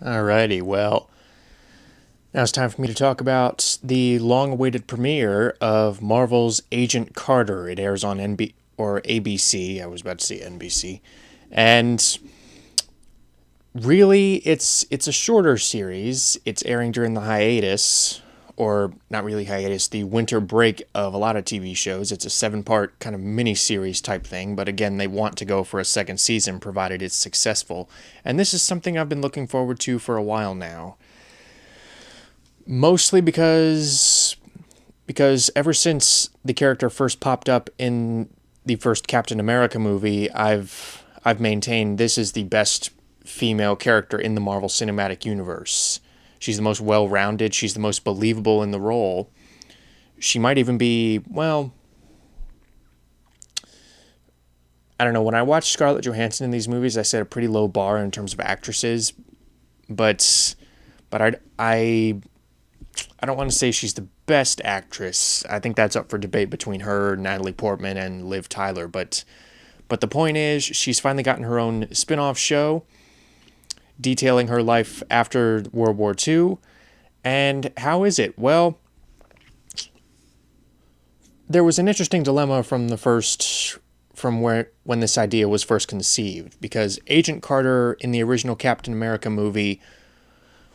Alrighty, well, now it's time for me to talk about the long-awaited premiere of Marvel's Agent Carter. It airs on ABC. I was about to say NBC, and really, it's a shorter series. It's airing during the hiatus, or not really hiatus, the winter break of a lot of TV shows. It's a seven-part kind of mini-series type thing, but again, they want to go for a second season provided it's successful. And this is something I've been looking forward to for a while now. Mostly because ever since the character first popped up in the first Captain America movie, I've maintained this is the best female character in the Marvel Cinematic Universe. She's the most well-rounded, she's the most believable in the role. She might even be, well, I don't know, when I watched Scarlett Johansson in these movies, I set a pretty low bar in terms of actresses, but I don't want to say she's the best actress. I think that's up for debate between her, Natalie Portman, and Liv Tyler. But the point is, she's finally gotten her own spin-off show detailing her life after World War II. And how is it? Well, there was an interesting dilemma when this idea was first conceived, because Agent Carter in the original Captain America movie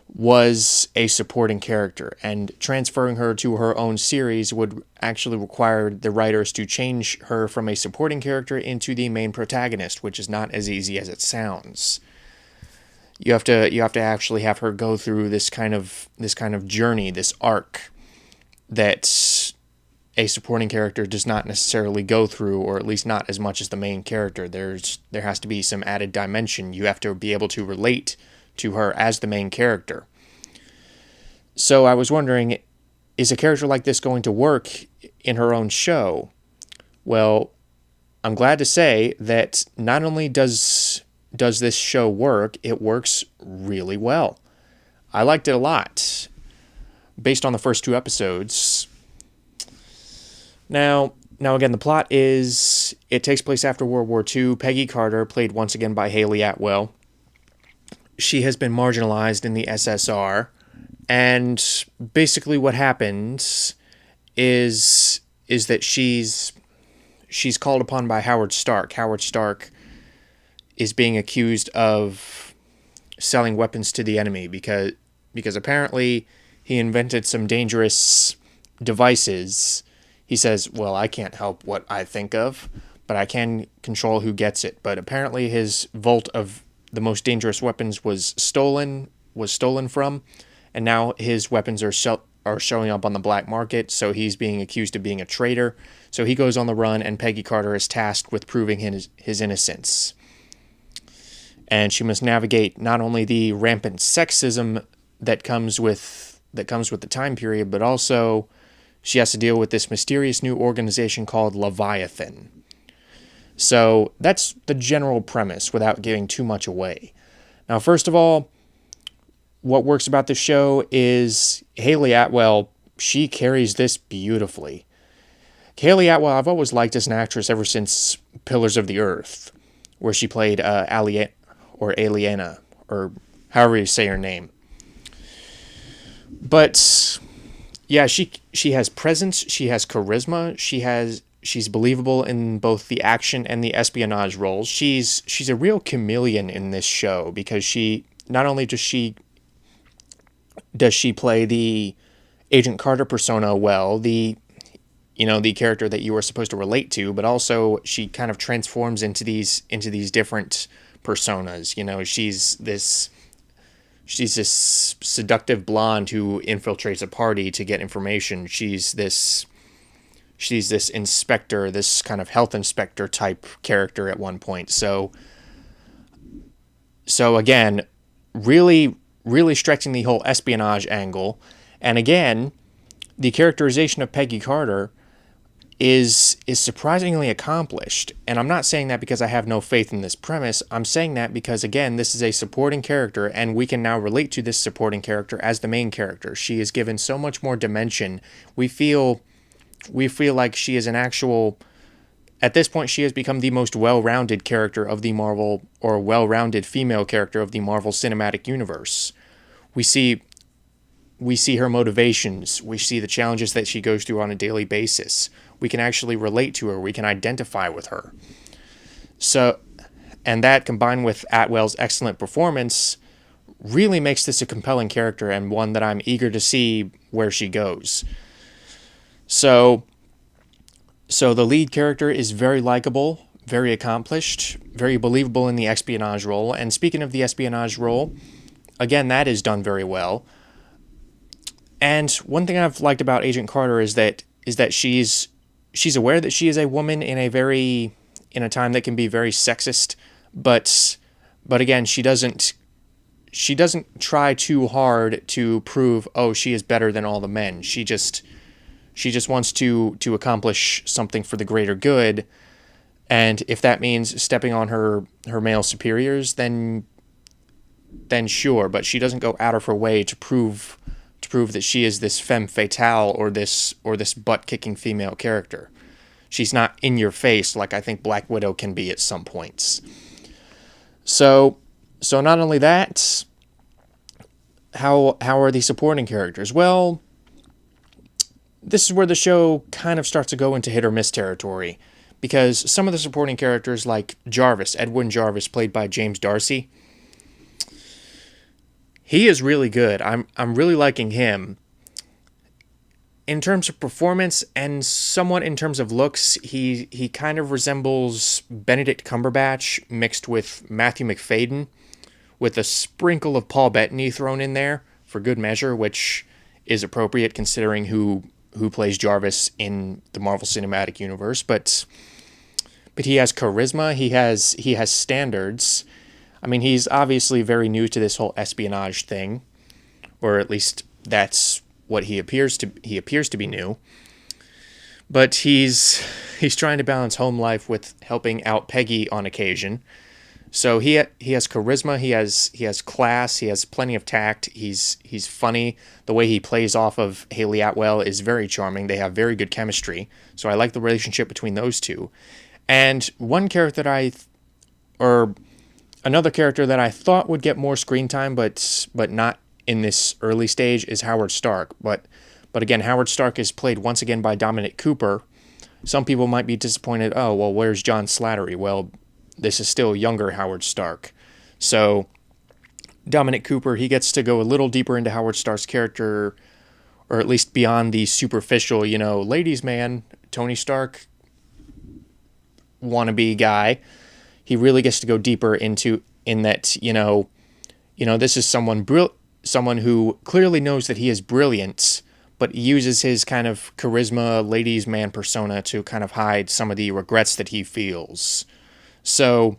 was a supporting character, and transferring her to her own series would actually require the writers to change her from a supporting character into the main protagonist, which is not as easy as it sounds. You have to actually have her go through this kind of journey, this arc that a supporting character does not necessarily go through, or at least not as much as the main character. There has to be some added dimension. You have to be able to relate to her as the main character. So I was wondering, is a character like this going to work in her own show? Well, I'm glad to say that not only does this show work, it works really well. I liked it a lot, based on the first two episodes. Now again, the plot is, it takes place after World War II. Peggy Carter, played once again by Haley Atwell, she has been marginalized in the SSR, and basically what happens is that she's called upon by Howard Stark. Howard Stark is being accused of selling weapons to the enemy because apparently he invented some dangerous devices. He says, well, I can't help what I think of, but I can control who gets it. But apparently his vault of the most dangerous weapons was stolen from, and now his weapons are showing up on the black market, so he's being accused of being a traitor. So he goes on the run, and Peggy Carter is tasked with proving his innocence. And she must navigate not only the rampant sexism that comes with the time period, but also she has to deal with this mysterious new organization called Leviathan. So that's the general premise without giving too much away. Now, first of all, what works about the show is Haley Atwell. She carries this beautifully. Haley Atwell, I've always liked as an actress ever since Pillars of the Earth, where she played Aliena, or however you say her name. But yeah, she has presence, she has charisma, she's believable in both the action and the espionage roles. She's a real chameleon in this show, because she not only does she play the Agent Carter persona well, the character that you are supposed to relate to, but also she kind of transforms into these different personas. She's this seductive blonde who infiltrates a party to get information. She's this inspector, this kind of health inspector type character at one point. So again, really, really stretching the whole espionage angle. And again, the characterization of Peggy Carter is surprisingly accomplished. And I'm not saying that because I have no faith in this premise. I'm saying that because, again, this is a supporting character, and we can now relate to this supporting character as the main character. She is given so much more dimension. We feel like she is an actual... At this point, she has become the most well-rounded character of the Marvel, or well-rounded female character of the Marvel Cinematic Universe. we see her motivations, we see the challenges that she goes through on a daily basis. We can actually relate to her, we can identify with her. So, and that combined with Atwell's excellent performance really makes this a compelling character and one that I'm eager to see where she goes. So the lead character is very likable, very accomplished, very believable in the espionage role. And speaking of the espionage role, again, that is done very well. And one thing I've liked about Agent Carter is that she's aware that she is a woman in a time that can be very sexist, but again, she doesn't try too hard to prove, oh, she is better than all the men. She just wants to accomplish something for the greater good, and if that means stepping on her male superiors, then sure, but she doesn't go out of her way to prove that she is this femme fatale or this butt-kicking female character. She's not in your face like I think Black Widow can be at some points. So not only that, how are the supporting characters? Well, this is where the show kind of starts to go into hit or miss territory, because some of the supporting characters, like Edwin Jarvis, played by James Darcy, he is really good. I'm really liking him. In terms of performance and somewhat in terms of looks, he kind of resembles Benedict Cumberbatch mixed with Matthew McFadden, with a sprinkle of Paul Bettany thrown in there for good measure, which is appropriate considering who plays Jarvis in the Marvel Cinematic Universe. But he has charisma. He has standards. I mean, he's obviously very new to this whole espionage thing, or at least that's what he appears to be new. But he's trying to balance home life with helping out Peggy on occasion. So he has charisma, he has class, he has plenty of tact, he's funny. The way he plays off of Hayley Atwell is very charming. They have very good chemistry. So I like the relationship between those two. And another character that I thought would get more screen time, but not in this early stage, is Howard Stark. But again, Howard Stark is played once again by Dominic Cooper. Some people might be disappointed, oh, well, where's John Slattery? Well, this is still younger Howard Stark. So Dominic Cooper, he gets to go a little deeper into Howard Stark's character, or at least beyond the superficial, ladies' man, Tony Stark wannabe guy. He really gets to go deeper in that, this is someone who clearly knows that he is brilliant, but uses his kind of charisma, ladies' man persona to kind of hide some of the regrets that he feels. So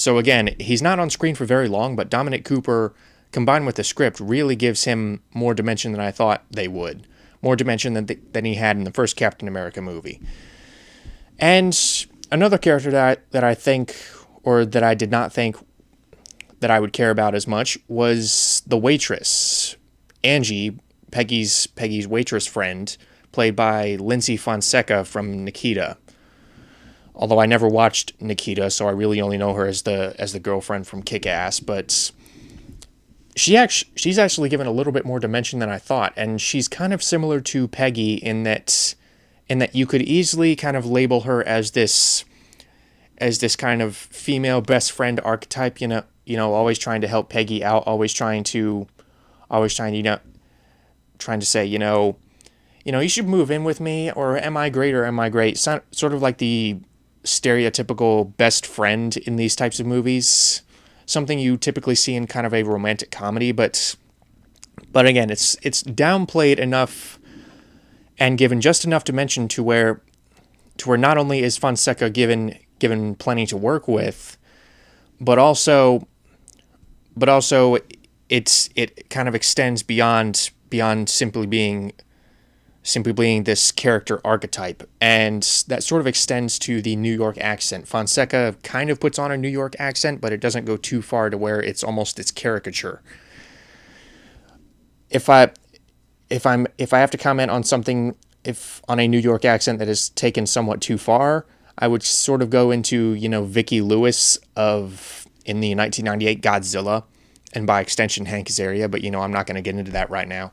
again, he's not on screen for very long, but Dominic Cooper, combined with the script, really gives him more dimension than I thought they would. More dimension than he had in the first Captain America movie. And another character that I think, or that I did not think that I would care about as much, was the waitress, Angie, Peggy's waitress friend, played by Lindsay Fonseca from Nikita. Although I never watched Nikita, so I really only know her as the girlfriend from Kick-Ass, but she's actually given a little bit more dimension than I thought, and she's kind of similar to Peggy in that you could easily kind of label her as this kind of female best friend archetype, always trying to help Peggy out, always trying to say, you should move in with me, or am I great or am I great? Sort of like the stereotypical best friend in these types of movies. Something you typically see in kind of a romantic comedy, but again, it's downplayed enough and given just enough dimension to where not only is Fonseca given plenty to work with, but also it kind of extends beyond simply being this character archetype, and that sort of extends to the New York accent. Fonseca kind of puts on a New York accent, but it doesn't go too far to where it's almost its caricature. If I have to comment on something, on a New York accent that is taken somewhat too far, I would sort of go into Vicki Lewis in the 1998 Godzilla, and by extension Hank Azaria, but I'm not going to get into that right now.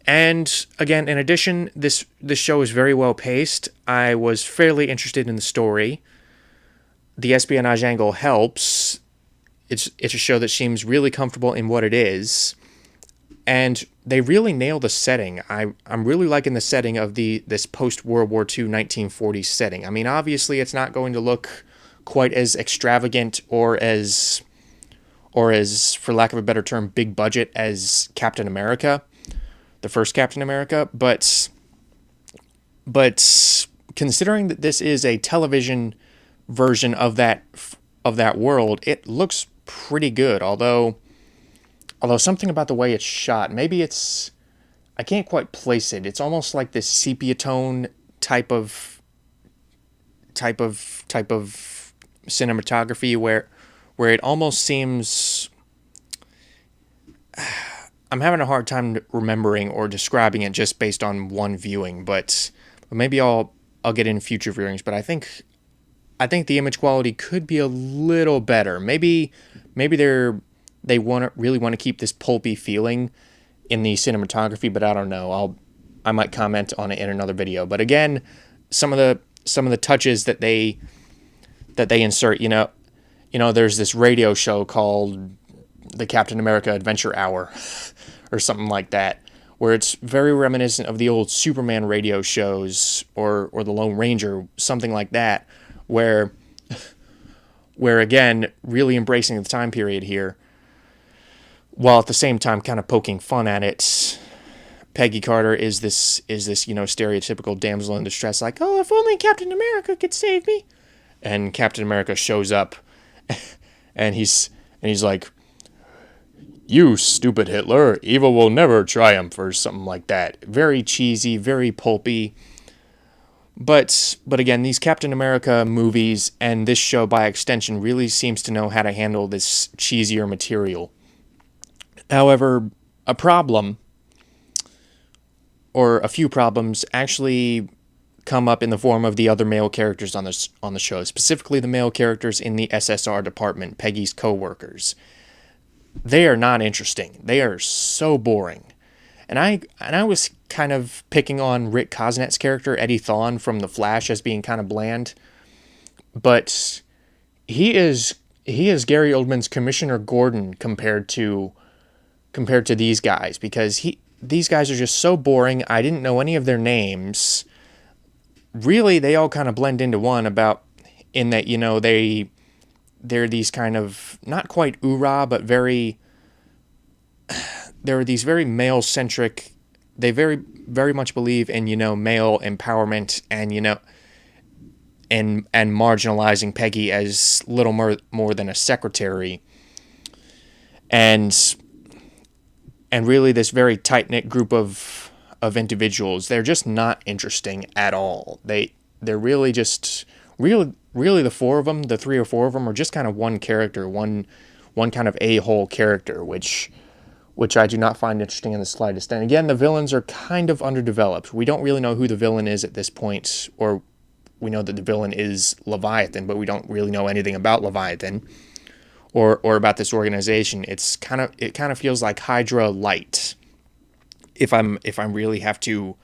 And again, in addition, this show is very well paced. I was fairly interested in the story. The espionage angle helps. It's a show that seems really comfortable in what it is, and they really nail the setting. I'm really liking the setting of this post World War II 1940s setting. I mean, obviously, it's not going to look quite as extravagant or as, for lack of a better term, big budget as Captain America, the first Captain America, but considering that this is a television version of that world, it looks pretty good. Although something about the way it's shot, maybe I can't quite place it. It's almost like this sepia tone type of cinematography where it almost seems. I'm having a hard time remembering or describing it just based on one viewing, but maybe I'll get in future viewings. But I think the image quality could be a little better. Maybe they really want to keep this pulpy feeling in the cinematography, but I don't know. I might comment on it in another video. But again, some of the touches that they insert, there's this radio show called the Captain America Adventure Hour or something like that, where it's very reminiscent of the old Superman radio shows or the Lone Ranger, something like that, where again, really embracing the time period here, while at the same time kind of poking fun at it. Peggy Carter is this stereotypical damsel in distress, like, oh, if only Captain America could save me. And Captain America shows up and he's like, you stupid Hitler, evil will never triumph, or something like that. Very cheesy, very pulpy. But again, these Captain America movies and this show by extension really seems to know how to handle this cheesier material. However, a problem, or a few problems, actually come up in the form of the other male characters on the show, specifically the male characters in the SSR department, Peggy's co-workers. They are not interesting. They are so boring. And I was kind of picking on Rick Cosnett's character, Eddie Thawne, from The Flash, as being kind of bland. But he is Gary Oldman's Commissioner Gordon compared to these guys, because these guys are just so boring. I didn't know any of their names. Really, they all kind of blend into one, in that, they're these kind of, not quite oorah, but they're these very male-centric, they very, very much believe in, male empowerment and, and marginalizing Peggy as little more than a secretary. And really this very tight-knit group of individuals, they're just not interesting at all. They're really just, really the four of them, the three or four of them, are just kind of one character, one kind of a-hole character, which I do not find interesting in the slightest. And again, the villains are kind of underdeveloped. We don't really know who the villain is at this point, or we know that the villain is Leviathan, but we don't really know anything about Leviathan or about this organization. It kind of feels like Hydra light, if I'm really have to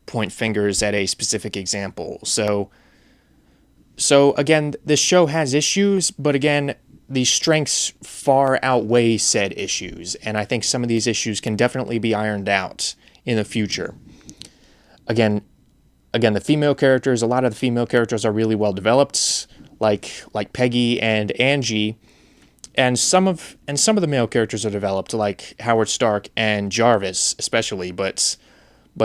point fingers at a specific example. So again, this show has issues, but again, the strengths far outweigh said issues, and I think some of these issues can definitely be ironed out in the future. Again, the female characters, a lot of the female characters are really well developed, like Peggy and Angie, and some of the male characters are developed, like Howard Stark and Jarvis especially, but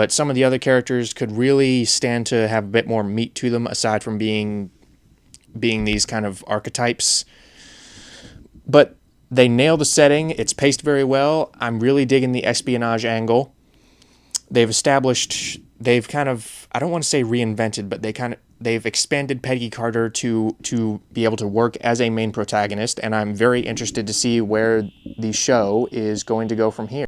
some of the other characters could really stand to have a bit more meat to them, aside from being these kind of archetypes. But they nail the setting. It's paced very well. I'm really digging the espionage angle. They've kind of, I don't want to say reinvented, but they've expanded Peggy Carter to be able to work as a main protagonist, and I'm very interested to see where the show is going to go from here.